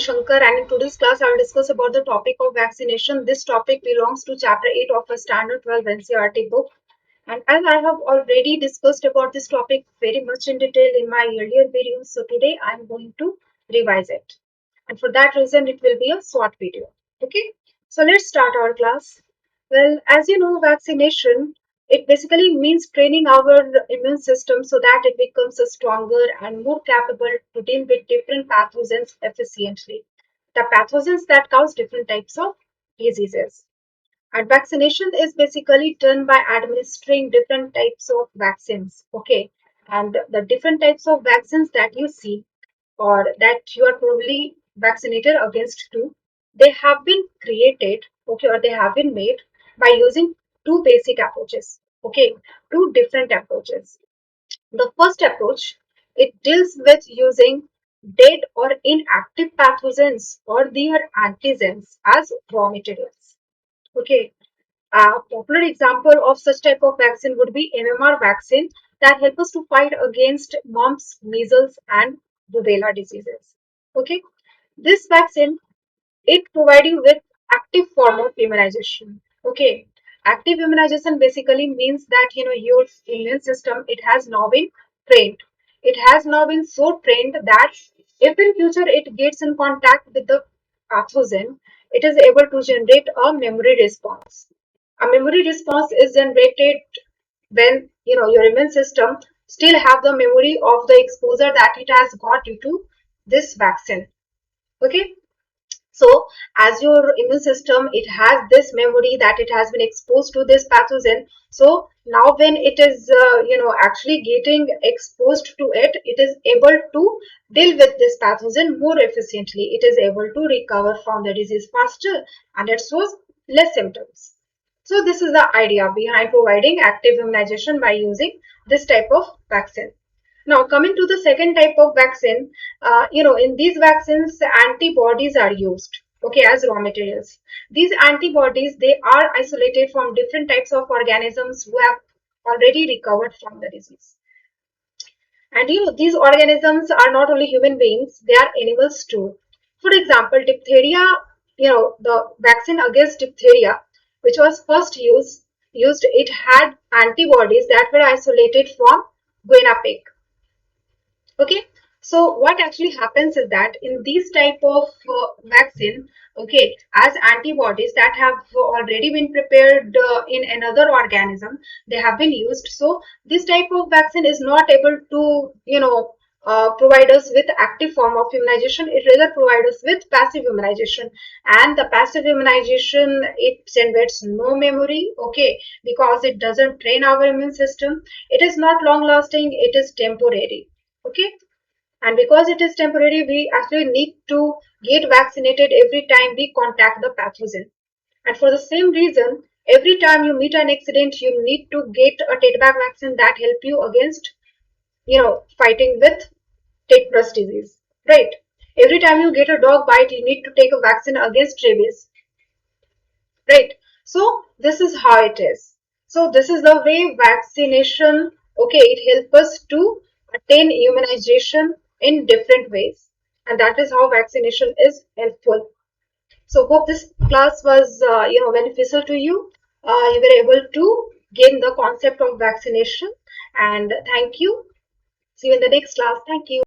Shankar, and in today's class I will discuss about the topic of vaccination. This topic belongs to chapter 8 of a standard 12 NCERT book. And as I have already discussed about this topic very much in detail in my earlier videos, so today I am going to revise it. And for that reason, it will be a short video. Okay, so let's start our class. Well, as you know, vaccination, it basically means training our immune system so that it becomes stronger and more capable to deal with different pathogens efficiently. The pathogens that cause different types of diseases. And vaccination is basically done by administering different types of vaccines. Okay. And the different types of vaccines that you see or that you are probably vaccinated against too, they have been created, okay, or they have been made by using two basic approaches. Okay. Two different approaches. The first approach, it deals with using dead or inactive pathogens or their antigens as raw materials. Okay, a popular example of such type of vaccine would be MMR vaccine that help us to fight against mumps, measles, and rubella diseases. Okay, this vaccine, it provide you with active form of immunization. Okay, active immunization basically means that your immune system, it has now been trained. It has now been so trained that if in future it gets in contact with the pathogen, it is able to generate a memory response. A memory response is generated when your immune system still have the memory of the exposure that it has got due to this vaccine. Okay, so as your immune system, it has this memory that it has been exposed to this pathogen. So now when it is actually getting exposed to it, it is able to deal with this pathogen more efficiently. It is able to recover from the disease faster and it shows less symptoms. So this is the idea behind providing active immunization by using this type of vaccine. Now, coming to the second type of vaccine, in these vaccines, antibodies are used, okay, as raw materials. These antibodies, they are isolated from different types of organisms who have already recovered from the disease. And these organisms are not only human beings, they are animals too. For example, diphtheria, the vaccine against diphtheria, which was first used, it had antibodies that were isolated from guinea pig. Okay, so what actually happens is that in these type of vaccine, okay, as antibodies that have already been prepared in another organism, they have been used. So this type of vaccine is not able to provide us with active form of immunization. It rather provides us with passive immunization, and the passive immunization, it generates no memory, okay, because it doesn't train our immune system. It is not long lasting, it is temporary. Okay, and because it is temporary, we actually need to get vaccinated every time we contact the pathogen. And for the same reason, every time you meet an accident, you need to get a tetanus vaccine that help you against fighting with tetanus disease, right? Every time you get a dog bite, you need to take a vaccine against rabies, right? So this is how it is. So this is the way vaccination, okay, it helps us to attain immunization in different ways, and that is how vaccination is helpful. So hope this class was beneficial to you. You were able to gain the concept of vaccination, and thank you. See you in the next class. Thank you.